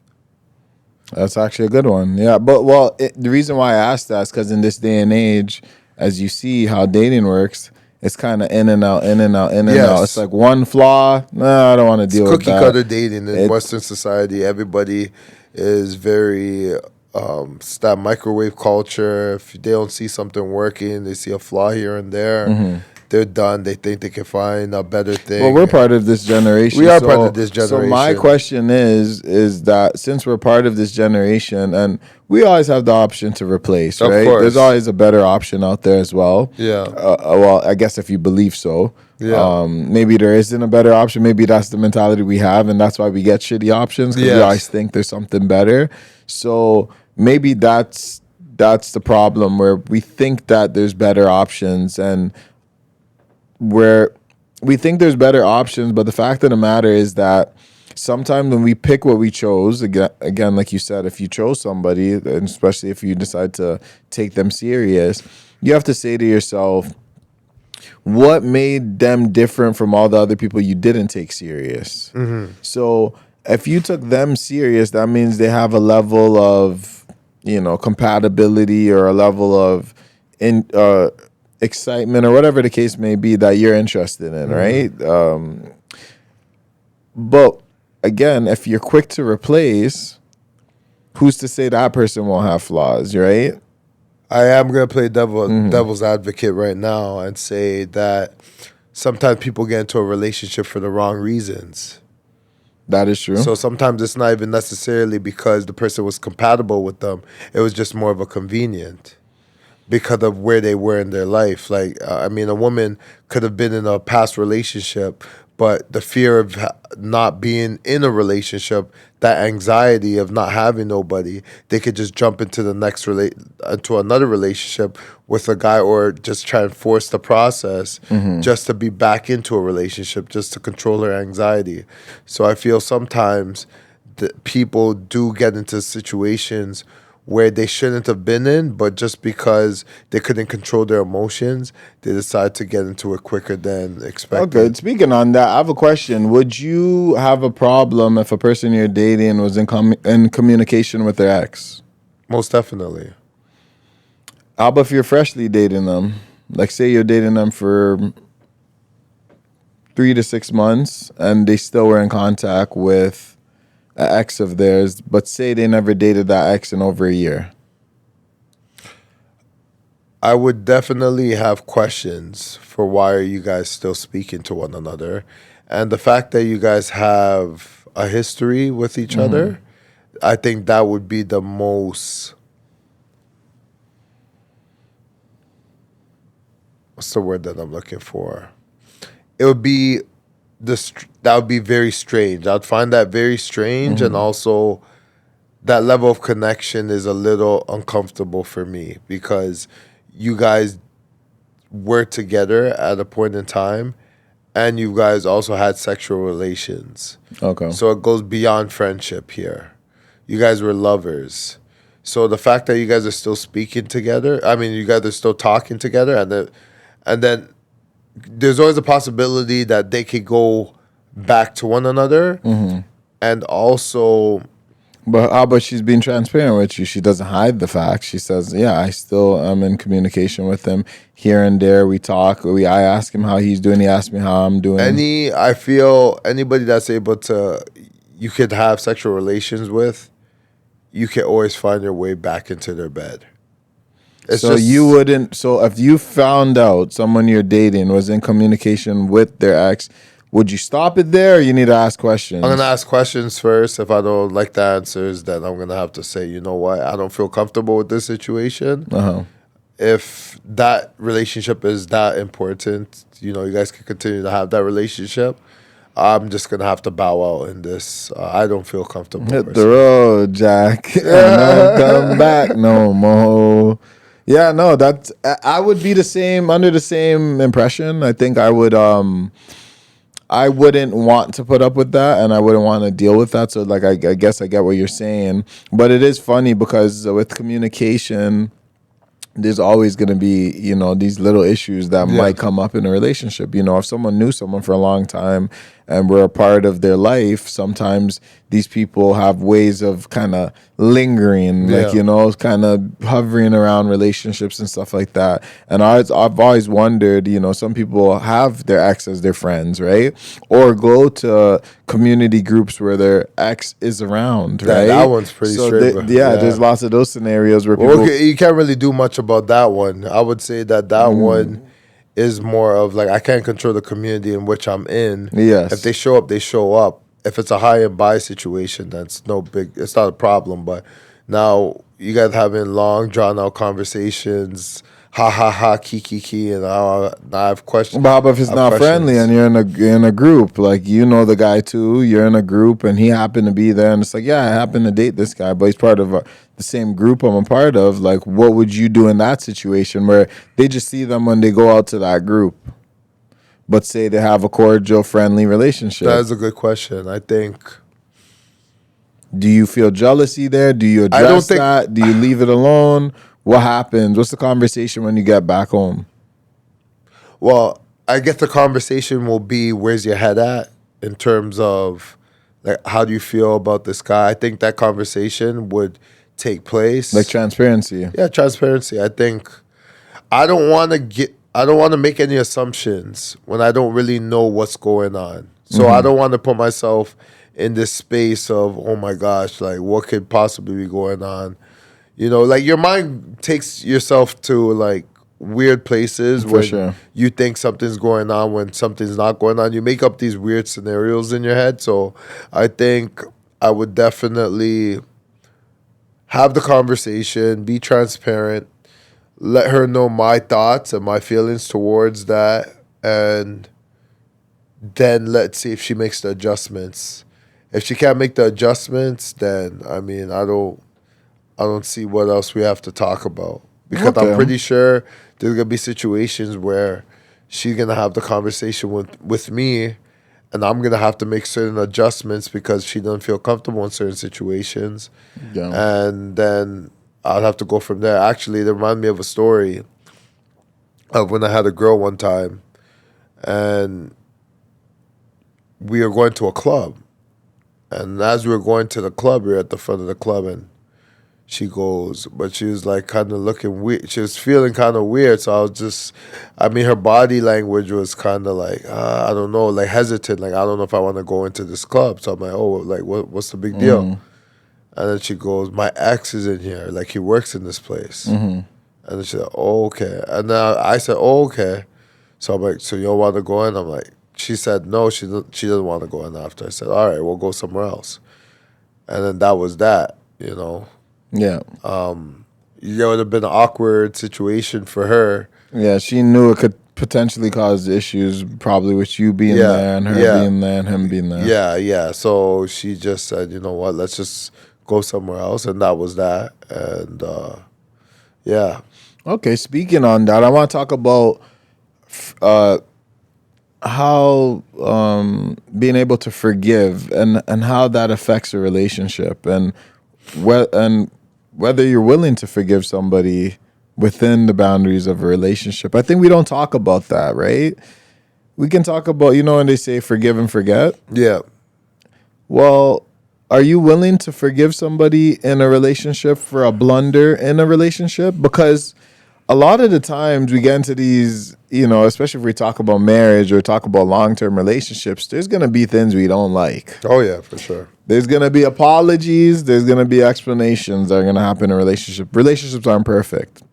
That's actually a good one. Yeah, but the reason why I asked that is because in this day and age, as you see how dating works, it's kind of in and out, in and out, in and out. It's like one flaw. No, I don't want to deal with that. Cookie cutter dating in Western society. Everybody is very that microwave culture. If they don't see something working, they see a flaw here and there. They're done. They think they can find a better thing. Well, we're part of this generation. We are part of this generation. So my question is that since we're part of this generation, and we always have the option to replace, right? Of course. There's always a better option out there as well. Yeah. Well, I guess if you believe so. Yeah. Maybe there isn't a better option. Maybe that's the mentality we have, and that's why we get shitty options, because we always think there's something better. So maybe that's the problem, where we think that there's better options, and where we think there's better options, but the fact of the matter is that sometimes when we pick what we chose, again, like you said, if you chose somebody, and especially if you decide to take them serious, you have to say to yourself, what made them different from all the other people you didn't take serious? So if you took them serious, that means they have a level of, compatibility, or a level of excitement, or whatever the case may be, that you're interested in, right? But again, if you're quick to replace, who's to say that person won't have flaws, right? I am going to play devil's advocate right now and say that sometimes people get into a relationship for the wrong reasons. That is true. So sometimes it's not even necessarily because the person was compatible with them. It was just more of a convenient, because of where they were in their life. Like, a woman could have been in a past relationship, but the fear of not being in a relationship, that anxiety of not having nobody, they could just jump into the next into another relationship with a guy, or just try and force the process just to be back into a relationship, just to control their anxiety. So I feel sometimes that people do get into situations where they shouldn't have been in, but just because they couldn't control their emotions, they decide to get into it quicker than expected. Okay, speaking on that, I have a question. Would you have a problem if a person you're dating was in communication with their ex? Most definitely. How about if you're freshly dating them? Like, say you're dating them for 3 to 6 months, and they still were in contact with an ex of theirs, but say they never dated that ex in over a year. I would definitely have questions for why are you guys still speaking to one another. And the fact that you guys have a history with each other, I think that would be the most, what's the word that I'm looking for? It would be that would be very strange. I'd find that very strange, and also that level of connection is a little uncomfortable for me, because you guys were together at a point in time, and you guys also had sexual relations. Okay. So it goes beyond friendship here. You guys were lovers. So the fact that you guys are still speaking together, I mean, you guys are still talking together, and then there's always a possibility that they could go back to one another. And also, But how about she's being transparent with you? She doesn't hide the fact. She says, yeah, I still am in communication with him. Here and there we talk. I ask him how he's doing. He asks me how I'm doing. I feel anybody that's able to, you could have sexual relations with, you can always find your way back into their bed. You wouldn't. So if you found out someone you're dating was in communication with their ex, would you stop it there, or you need to ask questions? I'm gonna ask questions first. If I don't like the answers, then I'm gonna have to say, you know what, I don't feel comfortable with this situation. If that relationship is that important, you guys can continue to have that relationship. I'm just gonna have to bow out in this. I don't feel comfortable. Hit the road, Jack. No, come back no more. Yeah, no, I would be the same, under the same impression. I think I wouldn't want to put up with that, and I wouldn't want to deal with that. So, like, I guess I get what you're saying, but it is funny because with communication, there's always going to be, these little issues that might come up in a relationship. If someone knew someone for a long time and were a part of their life, sometimes these people have ways of kind of lingering, kind of hovering around relationships and stuff like that. And I've always wondered, some people have their ex as their friends, right? Or go to community groups where their ex is around, right? That one's pretty straight. There's lots of those scenarios where people... you can't really do much about that one. I would say that one is more of like, I can't control the community in which I'm in. Yes. If they show up, they show up. If it's a high and buy situation, that's it's not a problem. But now you guys having long, drawn out conversations, ha ha ha, ki, and now I have questions. But how about if it's not friendly and you're in a group? Like, the guy too, you're in a group and he happened to be there, and it's like, yeah, I happen to date this guy, but he's part of the same group I'm a part of. Like, what would you do in that situation where they just see them when they go out to that group, but say they have a cordial, friendly relationship? That is a good question. I think. Do you feel jealousy there? Do you address that? Do you leave it alone? What happens? What's the conversation when you get back home? Well, I guess the conversation will be, where's your head at in terms of, like, how do you feel about this guy? I think that conversation would take place. Like transparency. Yeah, transparency. I think I don't want to make any assumptions when I don't really know what's going on. So I don't want to put myself in this space of, oh my gosh, like, what could possibly be going on? Like, your mind takes yourself to, like, weird places when you think something's going on when something's not going on. You make up these weird scenarios in your head. So I think I would definitely have the conversation, be transparent, let her know my thoughts and my feelings towards that, and then let's see if she makes the adjustments. If she can't make the adjustments, then I mean, I don't see what else we have to talk about, because I'm pretty sure there's gonna be situations where she's gonna have the conversation with me, and I'm gonna have to make certain adjustments because she doesn't feel comfortable in certain situations, and then I'll have to go from there. Actually, it reminded me of a story of when I had a girl one time, and we were going to a club, and as we were going to the club, we were at the front of the club, and she goes, but she was like kind of looking weird. She was feeling kind of weird. So her body language was kind of like, I don't know, like hesitant. Like, I don't know if I want to go into this club. So I'm like, oh, like, what's the big deal? And then she goes, my ex is in here. Like, he works in this place. And then she's like, oh, okay. And then I said, oh, okay. So I'm like, so you don't want to go in? I'm like, she said, no, she doesn't want to go in after. I said, all right, we'll go somewhere else. And then that was that, you know. Yeah. It would have been an awkward situation for her. Yeah, she knew it could potentially cause issues, probably with you being there and her being there and him being there. Yeah. So she just said, you know what, let's just go somewhere else. And that was that. And yeah. Okay, speaking on that, I want to talk about how being able to forgive and how that affects a relationship, and whether you're willing to forgive somebody within the boundaries of a relationship. I think we don't talk about that, right? We can talk about, when they say forgive and forget. Yeah. Well, are you willing to forgive somebody in a relationship for a blunder in a relationship? Because a lot of the times we get into these, especially if we talk about marriage or talk about long-term relationships, there's going to be things we don't like. Oh, yeah, for sure. There's going to be apologies. There's going to be explanations that are going to happen in a relationship. Relationships aren't perfect.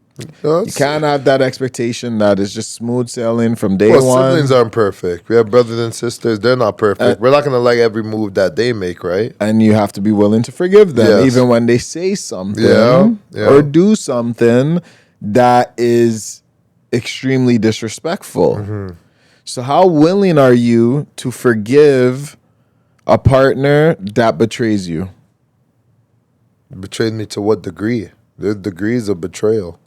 You can't have that expectation that it's just smooth sailing from day one. Siblings aren't perfect. We have brothers and sisters. They're not perfect. We're not going to like every move that they make, right? And you have to be willing to forgive them, even when they say something or do something that is extremely disrespectful. So how willing are you to forgive a partner that betrays you? Betrayed me to what degree? There's degrees of betrayal.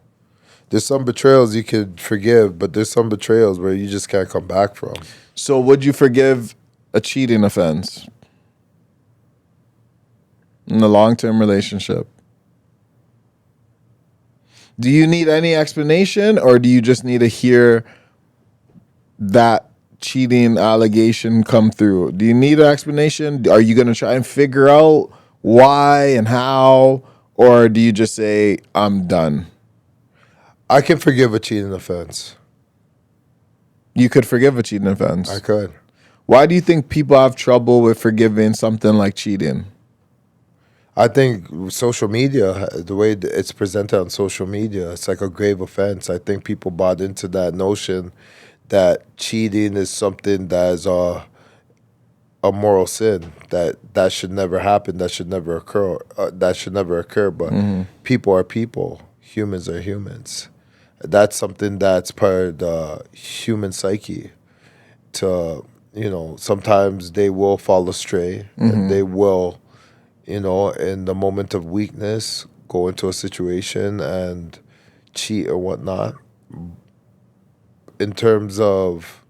There's some betrayals you could forgive, but there's some betrayals where you just can't come back from. So would you forgive a cheating offense in a long-term relationship? Do you need any explanation, or do you just need to hear that cheating allegation come through? Do you need an explanation? Are you going to try and figure out why and how, or do you just say, I'm done? I can forgive a cheating offense. You could forgive a cheating offense? I could. Why do you think people have trouble with forgiving something like cheating? I think social media, the way it's presented on social media, it's like a grave offense. I think people bought into that notion that cheating is something that is a moral sin, that should never happen, that should never occur. But people are people, humans are humans. That's something that's part of the human psyche. Sometimes they will fall astray, and they will, in the moment of weakness, go into a situation and cheat or whatnot. In terms of,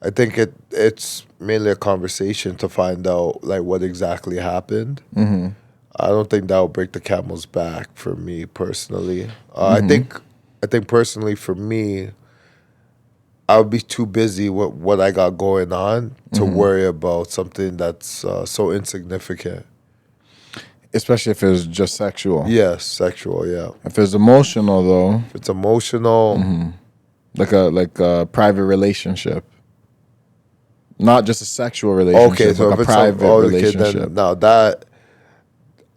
I think it's mainly a conversation to find out like what exactly happened. I don't think that will break the camel's back for me personally. I think personally for me, I would be too busy with what I got going on to worry about something that's so insignificant. Especially if it's just sexual. Yes, sexual, yeah. If it's emotional, though. If it's emotional. Like a private relationship. Not just a sexual relationship, okay, so like a private relationship. Then, now that,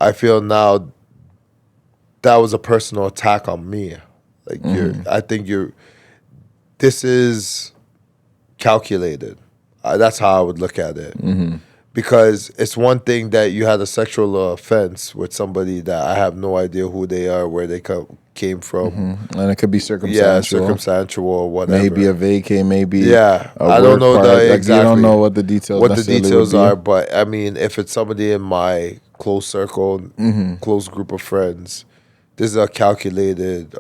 I feel now that was a personal attack on me. Like this is calculated. That's how I would look at it. Because it's one thing that you had a sexual offense with somebody that I have no idea who they are, where they came from. And it could be circumstantial. Yeah, circumstantial or whatever. Maybe a vacay, maybe I don't know exactly. You don't know what the details are, but I mean, if it's somebody in my close circle, close group of friends, this is calculated.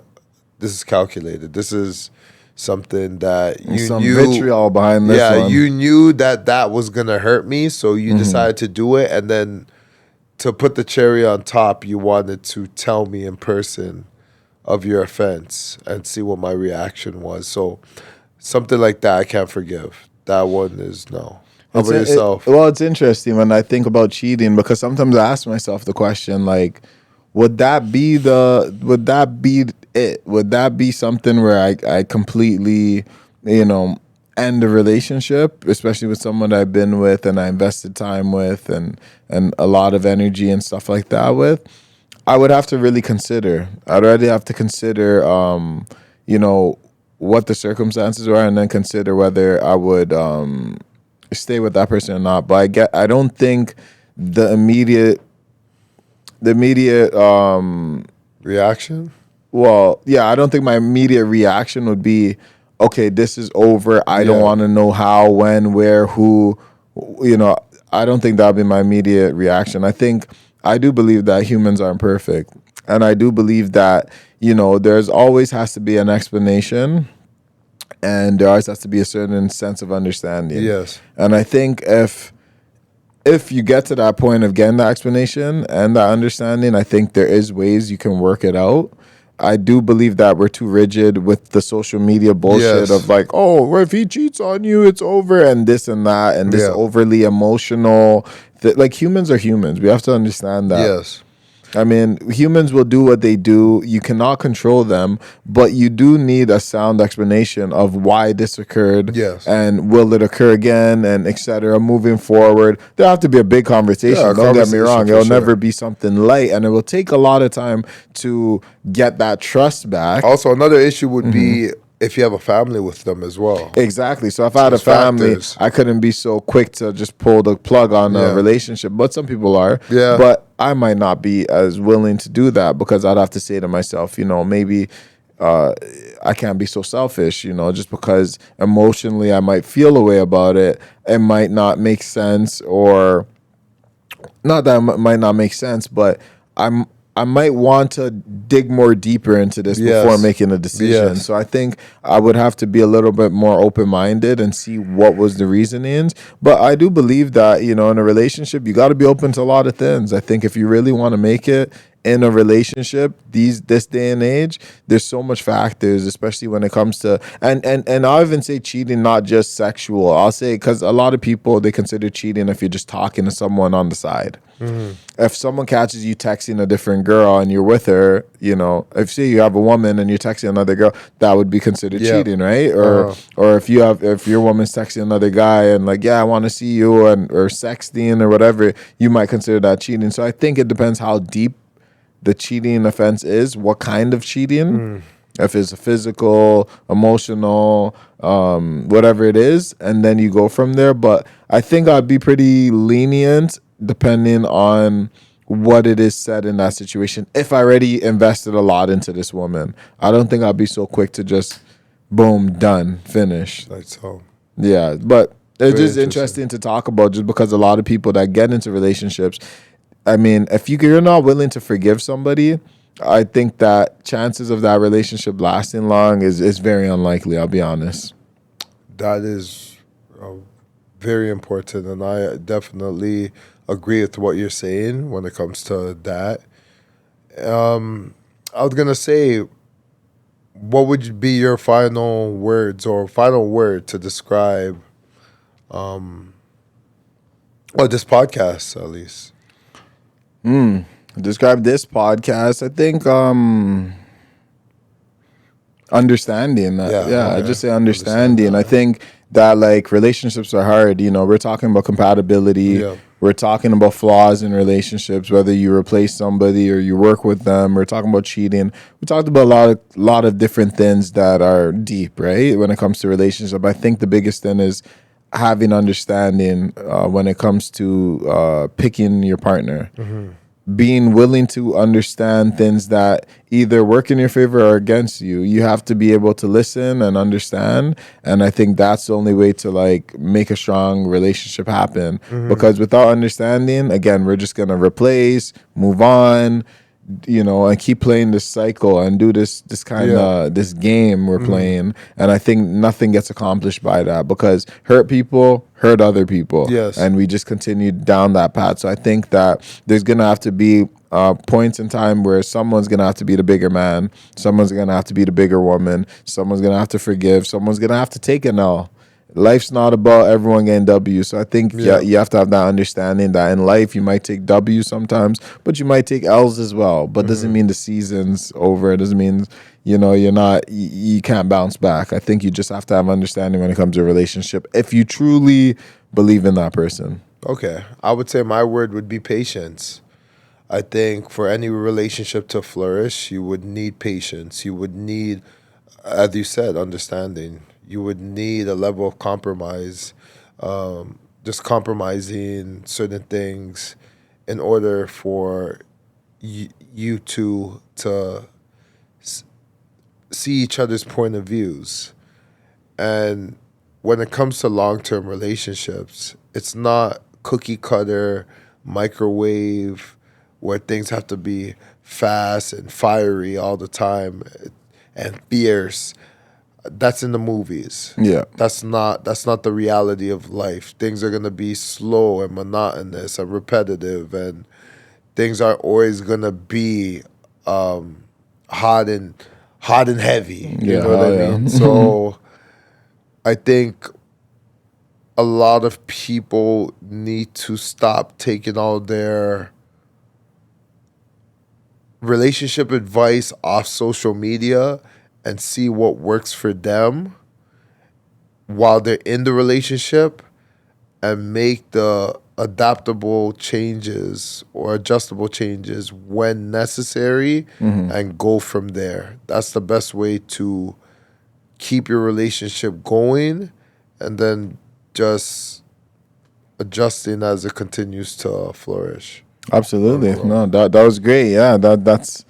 This is something that you knew. Vitriol behind this one. You knew that was gonna hurt me, so you decided to do it, and then to put the cherry on top, you wanted to tell me in person of your offense and see what my reaction was. So something like that I can't forgive. That one is no. How about yourself? It's interesting when I think about cheating, because sometimes I ask myself the question, like, would that be it? Would that be something where I completely, end the relationship, especially with someone I've been with and I invested time with and a lot of energy and stuff like that with? I would have to really consider. I'd already have to consider, what the circumstances were, and then consider whether I would stay with that person or not. But I don't think the immediate reaction. Well, yeah, I don't think my immediate reaction would be, okay, this is over. I don't want to know how, when, where, who. I don't think that would be my immediate reaction. I do believe that humans are imperfect. And I do believe that, there's always has to be an explanation, and there always has to be a certain sense of understanding. Yes. And I think if you get to that point of getting that explanation and that understanding, I think there is ways you can work it out. I do believe that we're too rigid with the social media bullshit of like, oh, if he cheats on you, it's over, and this and that, and this overly emotional. Like, humans are humans. We have to understand that. Yes. I mean, humans will do what they do. You cannot control them, but you do need a sound explanation of why this occurred. Yes. And will it occur again, and et cetera, moving forward. There'll have to be a big conversation. Don't get me wrong. It'll never be something light, and it will take a lot of time to get that trust back. Also, another issue would be if you have a family with them as well. Exactly. So if I had a family, I couldn't be so quick to just pull the plug on a relationship. But some people are. Yeah. But I might not be as willing to do that, because I'd have to say to myself, maybe I can't be so selfish, just because emotionally I might feel a way about it. It might not make sense, or not that it might not make sense, but I might want to dig more deeper into this before making a decision. Yes. So I think I would have to be a little bit more open-minded and see what was the reasonings. But I do believe that, in a relationship, you got to be open to a lot of things. I think if you really want to make it in a relationship, this day and age, there's so much factors, especially when it comes to, and I'll even say cheating, not just sexual. I'll say, because a lot of people, they consider cheating if you're just talking to someone on the side. If someone catches you texting a different girl and you're with her, if say you have a woman and you're texting another girl, that would be considered cheating, right? Or if your woman's texting another guy and like, I want to see you, or sexting or whatever, you might consider that cheating. So I think it depends how deep the cheating offense is, what kind of cheating, if it's physical, emotional, whatever it is, and then you go from there. But I think I'd be pretty lenient depending on what it is said in that situation. If I already invested a lot into this woman, I don't think I'd be so quick to just boom, done, finish. That's all. Yeah, but it's just interesting to talk about, just because a lot of people that get into relationships, I mean, if you're not willing to forgive somebody, I think that chances of that relationship lasting long is very unlikely, I'll be honest. That is very important, and I definitely agree with what you're saying when it comes to that. I was going to say, what would be your final words or final word to describe this podcast, at least? Describe this podcast, I think understanding. I just say understanding. I think that, like, relationships are hard. We're talking about compatibility. Yeah. We're talking about flaws in relationships, whether you replace somebody or you work with them. We're talking about cheating. We talked about a lot of different things that are deep, right? When it comes to relationship, I think the biggest thing is having understanding when it comes to picking your partner. being willing to understand things that either work in your favor or against you. You have to be able to listen and understand. And I think that's the only way to like make a strong relationship happen. Because without understanding, again, we're just gonna replace, move on, and keep playing this cycle and do this kind of this game we're playing. And I think nothing gets accomplished by that, because hurt people hurt other people. Yes. And we just continue down that path. So I think that there's gonna have to be points in time where someone's gonna have to be the bigger man, someone's gonna have to be the bigger woman, someone's gonna have to forgive, someone's gonna have to take an L. Life's not about everyone getting W. So I think you have to have that understanding that in life you might take W sometimes, but you might take L's as well. But doesn't mean the season's over. It doesn't mean you can't bounce back. I think you just have to have understanding when it comes to a relationship if you truly believe in that person. Okay. I would say my word would be patience. I think for any relationship to flourish, you would need patience. You would need, as you said, understanding. You would need a level of compromise, just compromising certain things in order for you two to see each other's point of views. And when it comes to long-term relationships, it's not cookie cutter, microwave, where things have to be fast and fiery all the time and fierce. That's in the movies. Yeah. That's not the reality of life. Things are gonna be slow and monotonous and repetitive, and things are always gonna be hot and heavy. You know what I mean? So I think a lot of people need to stop taking all their relationship advice off social media and see what works for them while they're in the relationship, and make the adaptable changes or adjustable changes when necessary, and go from there. That's the best way to keep your relationship going, and then just adjusting as it continues to flourish. Absolutely. No, that was great. Yeah, that's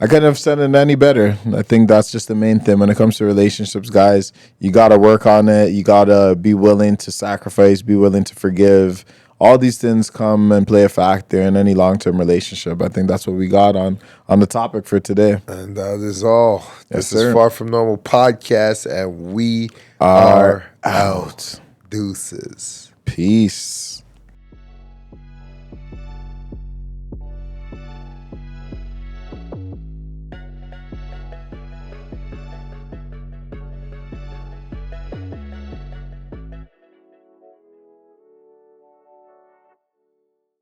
I couldn't have said it any better. I think that's just the main thing when it comes to relationships, guys. You got to work on it. You got to be willing to sacrifice, be willing to forgive. All these things come and play a factor in any long-term relationship. I think that's what we got on the topic for today. And that is all. Yes, This is sir. Far From Normal podcast, and we Are are out. Deuces. Peace.